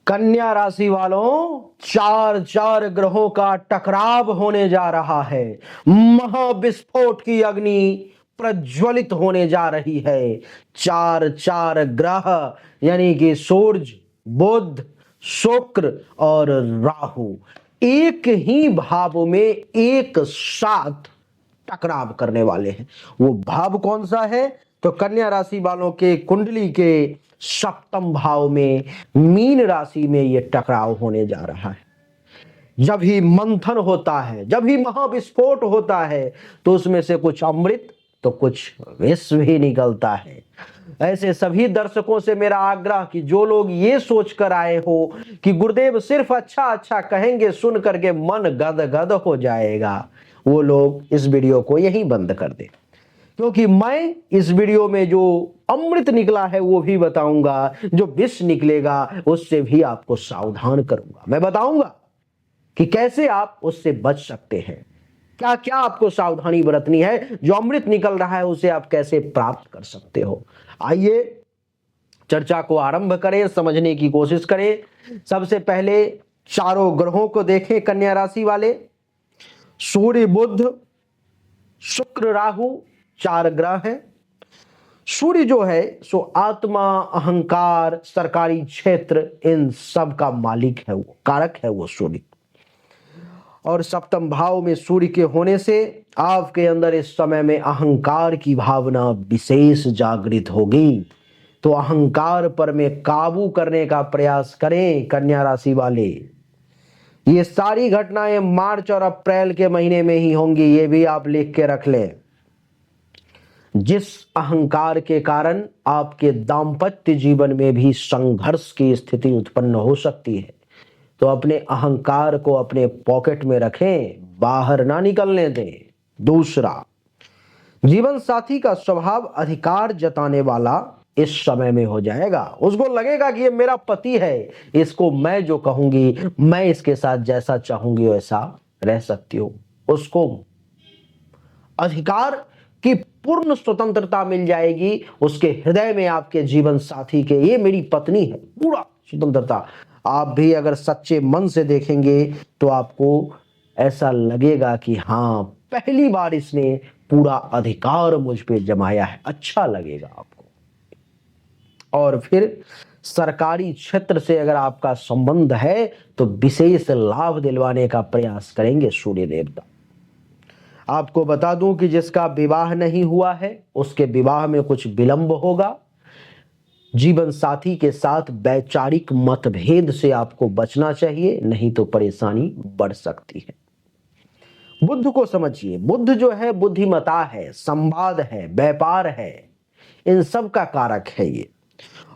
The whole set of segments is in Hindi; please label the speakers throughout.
Speaker 1: कन्या राशि वालों, चार चार ग्रहों का टकराव होने जा रहा है। महाविस्फोट की अग्नि प्रज्वलित होने जा रही है। चार चार ग्रह यानी कि सूर्य, बुध, शुक्र और राहु एक ही भाव में एक साथ टकराव करने वाले हैं। वो भाव कौन सा है? तो कन्या राशि वालों के कुंडली के सप्तम भाव में मीन राशि में ये टकराव होने जा रहा है। जब ही मंथन होता है, जब ही महाविस्फोट होता है, तो उसमें से कुछ अमृत तो कुछ विष भी निकलता है। ऐसे सभी दर्शकों से मेरा आग्रह कि जो लोग ये सोच कर आए हो कि गुरुदेव सिर्फ अच्छा अच्छा कहेंगे, सुन करके मन गदगद हो जाएगा, वो लोग इस वीडियो को यहीं बंद कर दे। क्योंकि मैं इस वीडियो में जो अमृत निकला है वो भी बताऊंगा, जो विष निकलेगा उससे भी आपको सावधान करूंगा। मैं बताऊंगा कि कैसे आप उससे बच सकते हैं, क्या क्या आपको सावधानी बरतनी है, जो अमृत निकल रहा है उसे आप कैसे प्राप्त कर सकते हो। आइए चर्चा को आरंभ करें, समझने की कोशिश करें। सबसे पहले चारों ग्रहों को देखें। कन्या राशि वाले, सूर्य, बुध, शुक्र, राहु, चार ग्रह हैं। सूर्य जो है सो आत्मा, अहंकार, सरकारी क्षेत्र, इन सब का मालिक है, वो कारक है वो सूर्य। और सप्तम भाव में सूर्य के होने से आपके अंदर इस समय में अहंकार की भावना विशेष जागृत होगी। तो अहंकार पर में काबू करने का प्रयास करें कन्या राशि वाले। ये सारी घटनाएं मार्च और अप्रैल के महीने में ही होंगी, ये भी आप लिख के रख लें। जिस अहंकार के कारण आपके दाम्पत्य जीवन में भी संघर्ष की स्थिति उत्पन्न हो सकती है, तो अपने अहंकार को अपने पॉकेट में रखें, बाहर ना निकलने दें। दूसरा, जीवन साथी का स्वभाव अधिकार जताने वाला इस समय में हो जाएगा। उसको लगेगा कि ये मेरा पति है, इसको मैं जो कहूंगी, मैं इसके साथ जैसा चाहूंगी वैसा रह सकती हूँ। उसको अधिकार की पूर्ण स्वतंत्रता मिल जाएगी। उसके हृदय में आपके जीवन साथी के, ये मेरी पत्नी है, पूरा स्वतंत्रता। आप भी अगर सच्चे मन से देखेंगे तो आपको ऐसा लगेगा कि हाँ, पहली बार इसने पूरा अधिकार मुझ पे जमाया है, अच्छा लगेगा आपको। और फिर सरकारी क्षेत्र से अगर आपका संबंध है तो विशेष लाभ दिलवाने का प्रयास करेंगे सूर्य देवता। आपको बता दूं कि जिसका विवाह नहीं हुआ है उसके विवाह में कुछ विलंब होगा। जीवन साथी के साथ वैचारिक मतभेद से आपको बचना चाहिए, नहीं तो परेशानी बढ़ सकती है। बुध को समझिए। बुध जो है बुद्धिमता है, संवाद है, व्यापार है, इन सब का कारक है ये।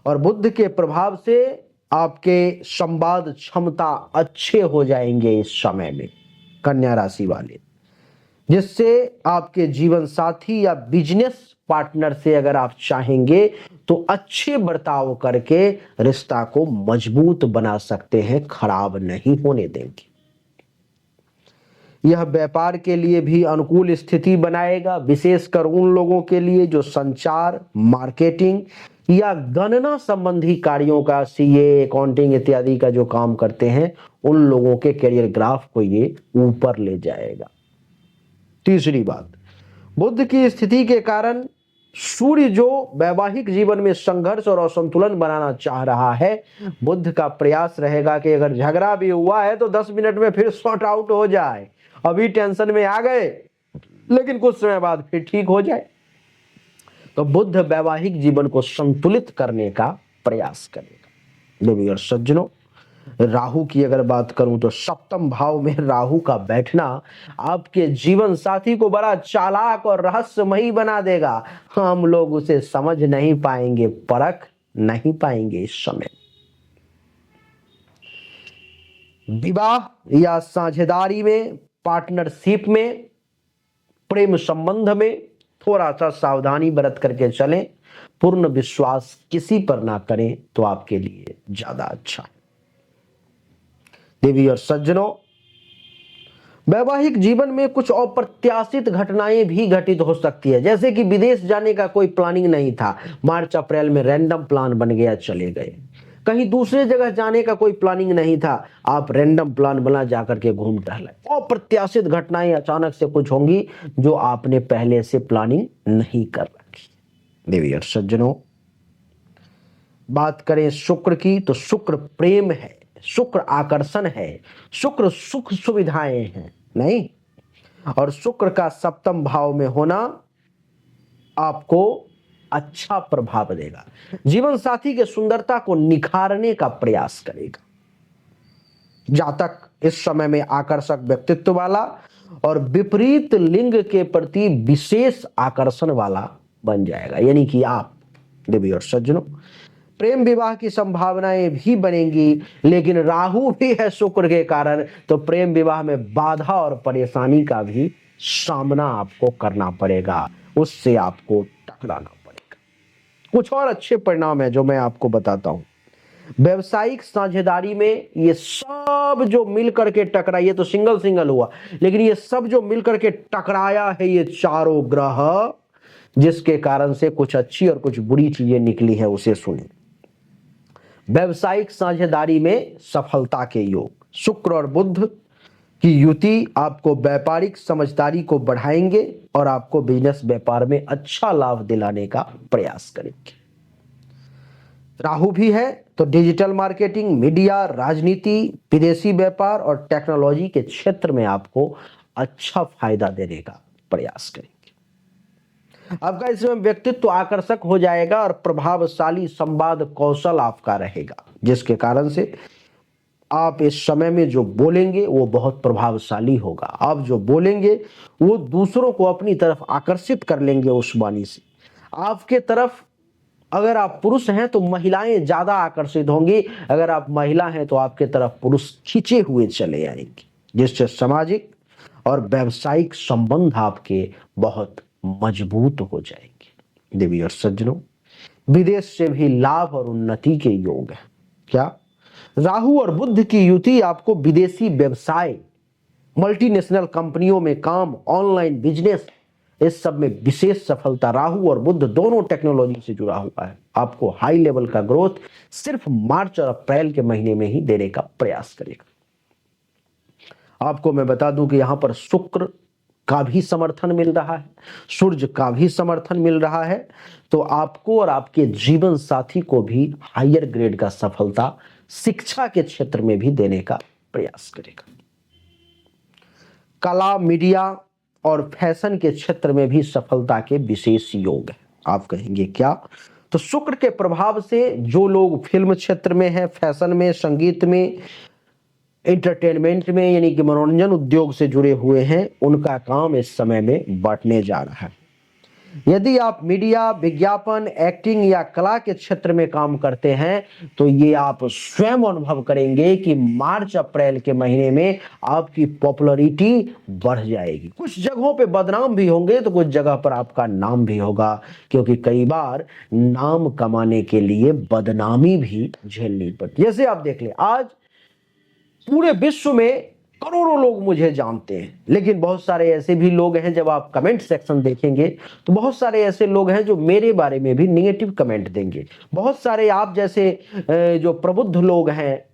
Speaker 1: और बुध के प्रभाव से आपके संवाद क्षमता अच्छे हो जाएंगे इस समय में कन्या राशि वाले, जिससे आपके जीवन साथी या बिजनेस पार्टनर से अगर आप चाहेंगे तो अच्छे बर्ताव करके रिश्ता को मजबूत बना सकते हैं, खराब नहीं होने देंगे। यह व्यापार के लिए भी अनुकूल स्थिति बनाएगा, विशेषकर उन लोगों के लिए जो संचार, मार्केटिंग या गणना संबंधी कार्यों का, सीए, अकाउंटिंग इत्यादि का जो काम करते हैं, उन लोगों के करियर ग्राफ को ये ऊपर ले जाएगा। तीसरी बात, बुध की स्थिति के कारण सूर्य जो वैवाहिक जीवन में संघर्ष और असंतुलन बनाना चाह रहा है, बुध का प्रयास रहेगा कि अगर झगड़ा भी हुआ है तो 10 मिनट में फिर सॉर्ट आउट हो जाए। अभी टेंशन में आ गए लेकिन कुछ समय बाद फिर ठीक हो जाए। तो बुध वैवाहिक जीवन को संतुलित करने का प्रयास करेगा। देवी और सज्जनों, राहु की अगर बात करूं तो सप्तम भाव में राहु का बैठना आपके जीवन साथी को बड़ा चालाक और रहस्यमयी बना देगा। हम लोग उसे समझ नहीं पाएंगे, परख नहीं पाएंगे इस समय। विवाह या साझेदारी में, पार्टनरशिप में, प्रेम संबंध में थोड़ा सा सावधानी बरत करके चलें। पूर्ण विश्वास किसी पर ना करें तो आपके लिए ज्यादा अच्छा है। देवी और सज्जनों, वैवाहिक जीवन में कुछ अप्रत्याशित घटनाएं भी घटित हो सकती है, जैसे कि विदेश जाने का कोई प्लानिंग नहीं था, मार्च अप्रैल में रैंडम प्लान बन गया, चले गए। कहीं दूसरे जगह जाने का कोई प्लानिंग नहीं था, आप रैंडम प्लान बना जाकर के घूम टहले। अप्रत्याशित घटनाएं अचानक से कुछ होंगी जो आपने पहले से प्लानिंग नहीं कर रखी। देवी और सज्जनों, बात करें शुक्र की तो शुक्र प्रेम है, शुक्र आकर्षण है, शुक्र सुख सुविधाएं हैं नहीं। और शुक्र का सप्तम भाव में होना आपको अच्छा प्रभाव देगा, जीवन साथी के सुंदरता को निखारने का प्रयास करेगा। जातक इस समय में आकर्षक व्यक्तित्व वाला और विपरीत लिंग के प्रति विशेष आकर्षण वाला बन जाएगा, यानी कि आप। देवी और सज्जनों, प्रेम विवाह की संभावनाएं भी बनेंगी, लेकिन राहु भी है शुक्र के कारण, तो प्रेम विवाह में बाधा और परेशानी का भी सामना आपको करना पड़ेगा, उससे आपको टकराना पड़ेगा। कुछ और अच्छे परिणाम है जो मैं आपको बताता हूं। व्यवसायिक साझेदारी में ये सब जो मिलकर के टकरा, ये तो सिंगल सिंगल हुआ, लेकिन ये सब जो मिलकर के टकराया है, ये चारों ग्रह, जिसके कारण से कुछ अच्छी और कुछ बुरी चीजें निकली है, उसे सुनिए। व्यावसायिक साझेदारी में सफलता के योग, शुक्र और बुध की युति आपको व्यापारिक समझदारी को बढ़ाएंगे और आपको बिजनेस व्यापार में अच्छा लाभ दिलाने का प्रयास करेंगे। राहु भी है तो डिजिटल मार्केटिंग, मीडिया, राजनीति, विदेशी व्यापार और टेक्नोलॉजी के क्षेत्र में आपको अच्छा फायदा देने का प्रयास करेंगे। आपका इसमें व्यक्तित्व आकर्षक हो जाएगा और प्रभावशाली संवाद कौशल आपका रहेगा, जिसके कारण से आप इस समय में जो बोलेंगे वो बहुत प्रभावशाली होगा। आप जो बोलेंगे वो दूसरों को अपनी तरफ आकर्षित कर लेंगे उस वाणी से। आपके तरफ अगर आप पुरुष हैं तो महिलाएं ज्यादा आकर्षित होंगी, अगर आप महिला हैं तो आपके तरफ पुरुष खींचे हुए चले आएंगे, जिससे सामाजिक और व्यावसायिक संबंध आपके बहुत मजबूत हो जाएंगे। देवी और सज्जनों, विदेश से भी लाभ और उन्नति के योग है। क्या? राहु और बुध की युति आपको विदेशी व्यवसाय, मल्टीनेशनल कंपनियों में काम, ऑनलाइन बिजनेस, इस सब में विशेष सफलता। राहु और बुध दोनों टेक्नोलॉजी से जुड़ा हुआ है, आपको हाई लेवल का ग्रोथ सिर्फ मार्च और अप्रैल के महीने में ही देने का प्रयास करेगा। आपको मैं बता दूं कि यहां पर शुक्र का भी समर्थन मिल रहा है, सूर्य का भी समर्थन मिल रहा है, तो आपको और आपके जीवन साथी को भी हायर ग्रेड का सफलता शिक्षा के क्षेत्र में भी देने का प्रयास करेगा। कला, मीडिया और फैशन के क्षेत्र में भी सफलता के विशेष योग है। आप कहेंगे क्या? तो शुक्र के प्रभाव से जो लोग फिल्म क्षेत्र में हैं, फैशन में, संगीत में, एंटरटेनमेंट में, यानी कि मनोरंजन उद्योग से जुड़े हुए हैं, उनका काम इस समय में बढ़ने जा रहा है। यदि आप मीडिया, विज्ञापन, एक्टिंग या कला के क्षेत्र में काम करते हैं तो ये आप स्वयं अनुभव करेंगे कि मार्च अप्रैल के महीने में आपकी पॉपुलैरिटी बढ़ जाएगी। कुछ जगहों पे बदनाम भी होंगे तो कुछ जगह पर आपका नाम भी होगा, क्योंकि कई बार नाम कमाने के लिए बदनामी भी झेलनी पड़ती। जैसे आप देख ले, आज पूरे विश्व में करोड़ों लोग मुझे जानते हैं, लेकिन बहुत सारे ऐसे भी लोग हैं, जब आप कमेंट सेक्शन देखेंगे तो बहुत सारे ऐसे लोग हैं जो मेरे बारे में भी नेगेटिव कमेंट देंगे। बहुत सारे आप जैसे जो प्रबुद्ध लोग हैं,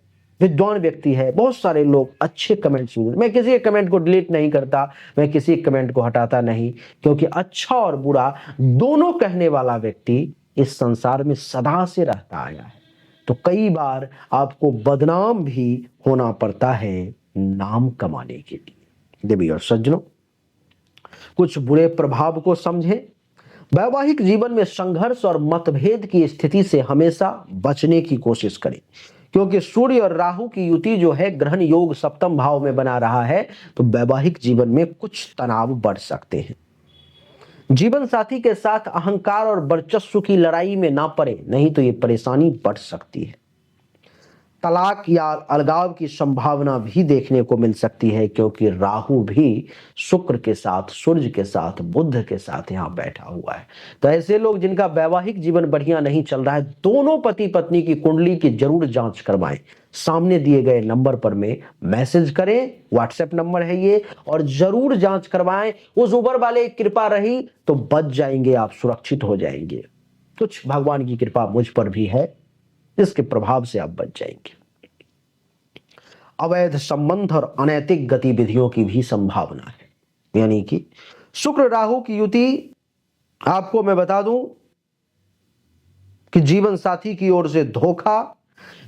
Speaker 1: विद्वान व्यक्ति है, बहुत सारे लोग अच्छे कमेंट्स। मैं किसी कमेंट को डिलीट नहीं करता, मैं किसी कमेंट को हटाता नहीं, क्योंकि अच्छा और बुरा दोनों कहने वाला व्यक्ति इस संसार में सदा से रहता आया है। तो कई बार आपको बदनाम भी होना पड़ता है नाम कमाने के लिए। देवी और सज्जनों, कुछ बुरे प्रभाव को समझें। वैवाहिक जीवन में संघर्ष और मतभेद की स्थिति से हमेशा बचने की कोशिश करें, क्योंकि सूर्य और राहु की युति जो है ग्रहण योग सप्तम भाव में बना रहा है, तो वैवाहिक जीवन में कुछ तनाव बढ़ सकते हैं। जीवन साथी के साथ अहंकार और वर्चस्व की लड़ाई में ना पड़े, नहीं तो ये परेशानी बढ़ सकती है। तलाक या अलगाव की संभावना भी देखने को मिल सकती है, क्योंकि राहु भी शुक्र के साथ, सूर्य के साथ, बुध के साथ यहां बैठा हुआ है। तो ऐसे लोग जिनका वैवाहिक जीवन बढ़िया नहीं चल रहा है, दोनों पति पत्नी की कुंडली की जरूर जांच करवाएं। सामने दिए गए नंबर पर में मैसेज करें, व्हाट्सएप नंबर है ये, और जरूर जांच करवाएं। उस ऊपर वाले की कृपा रही तो बच जाएंगे, आप सुरक्षित हो जाएंगे। कुछ भगवान की कृपा मुझ पर भी है, इसके प्रभाव से आप बच जाएंगे। अवैध संबंध और अनैतिक गतिविधियों की भी संभावना है, यानी कि शुक्र राहु की युति आपको मैं बता दूं कि जीवन साथी की ओर से धोखा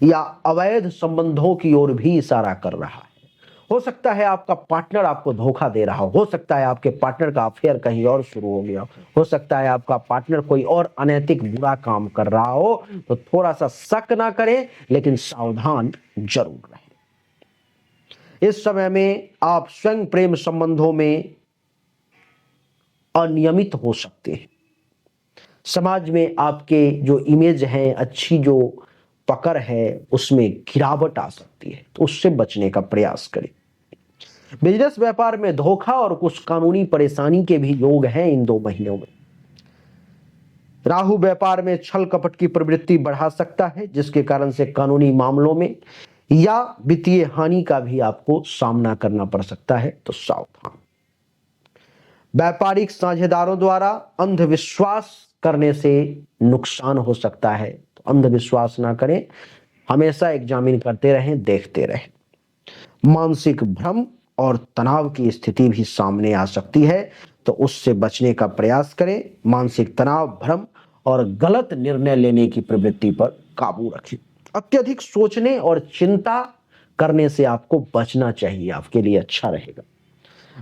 Speaker 1: या अवैध संबंधों की ओर भी इशारा कर रहा है। हो सकता है आपका पार्टनर आपको धोखा दे रहा हो सकता है आपके पार्टनर का अफेयर कहीं और शुरू हो गया हो सकता है आपका पार्टनर कोई और अनैतिक बुरा काम कर रहा हो, तो थोड़ा सा शक ना करें, लेकिन सावधान जरूर रहें। इस समय में आप स्वयं प्रेम संबंधों में अनियमित हो सकते हैं। समाज में आपके जो इमेज है, अच्छी जो पकड़ है, उसमें गिरावट आ सकती है, तो उससे बचने का प्रयास करें। बिजनेस व्यापार में धोखा और कुछ कानूनी परेशानी के भी योग हैं इन 2 महीनों में। राहु व्यापार में छल कपट की प्रवृत्ति बढ़ा सकता है, जिसके कारण से कानूनी मामलों में या वित्तीय हानि का भी आपको सामना करना पड़ सकता है, तो सावधान। व्यापारिक साझेदारों द्वारा अंधविश्वास करने से नुकसान हो सकता है, तो अंधविश्वास ना करें, हमेशा एग्जामिन करते रहें, देखते रहें। मानसिक भ्रम और तनाव की स्थिति भी सामने आ सकती है, तो उससे बचने का प्रयास करें। मानसिक तनाव, भ्रम और गलत निर्णय लेने की प्रवृत्ति पर काबू रखें। अत्यधिक सोचने और चिंता करने से आपको बचना चाहिए, आपके लिए अच्छा रहेगा।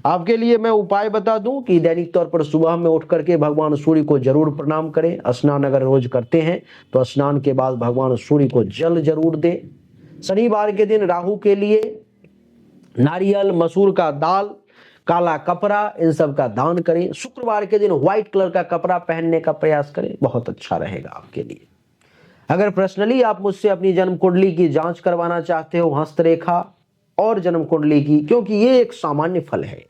Speaker 1: आपके लिए मैं उपाय बता दूं कि दैनिक तौर पर सुबह में उठ करके भगवान सूर्य को जरूर प्रणाम करें। स्नान अगर रोज करते हैं तो स्नान के बाद भगवान सूर्य को जल जरूर दें। शनिवार के दिन राहु के लिए नारियल, मसूर का दाल, काला कपड़ा, इन सब का दान करें। शुक्रवार के दिन व्हाइट कलर का कपड़ा पहनने का प्रयास करें, बहुत अच्छा रहेगा आपके लिए। अगर पर्सनली आप मुझसे अपनी जन्म कुंडली की जांच करवाना चाहते हो, हस्तरेखा और जन्म कुंडली की, क्योंकि ये एक सामान्य फल है,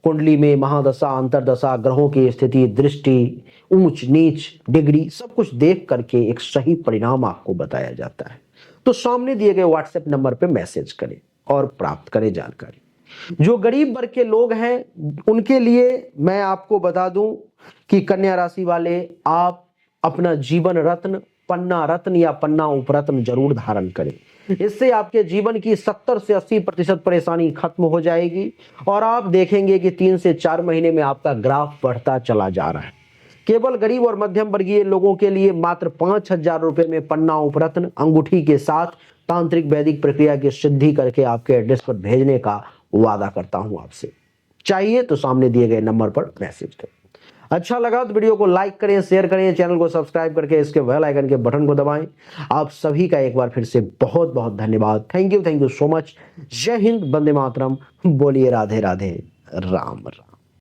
Speaker 1: कुंडली में महादशा, अंतरदशा, ग्रहों की स्थिति, दृष्टि, ऊंच नीच, डिग्री, सब कुछ देख करके एक सही परिणाम आपको बताया जाता है। तो सामने दिए गए व्हाट्सएप नंबर पे मैसेज करें और प्राप्त करें जानकारी। जो गरीब वर्ग के लोग हैं उनके लिए मैं आपको बता दूं कि कन्या राशि वाले आप अपना जीवन रत्न, पन्ना रत्न या पन्ना उपरत्न जरूर धारण करें। इससे आपके जीवन की 70 से 80% परेशानी खत्म हो जाएगी और आप देखेंगे कि 3 से 4 महीने में आपका ग्राफ बढ़ता चला जा रहा है। केवल गरीब और मध्यम वर्गीय लोगों के लिए मात्र 5,000 रुपए में पन्ना उपरत्न अंगूठी के साथ तांत्रिक वैदिक प्रक्रिया की सिद्धि करके आपके एड्रेस पर भेजने का वादा करता हूं आपसे। चाहिए तो सामने दिए गए नंबर पर मैसेज करें। अच्छा लगा तो वीडियो को लाइक करें, शेयर करें, चैनल को सब्सक्राइब करके इसके बेल आइकन के बटन को दबाएं। आप सभी का एक बार फिर से बहुत बहुत धन्यवाद। Thank you so much. जय हिंद, वंदे मातरम। बोलिए राधे राधे, राम राम।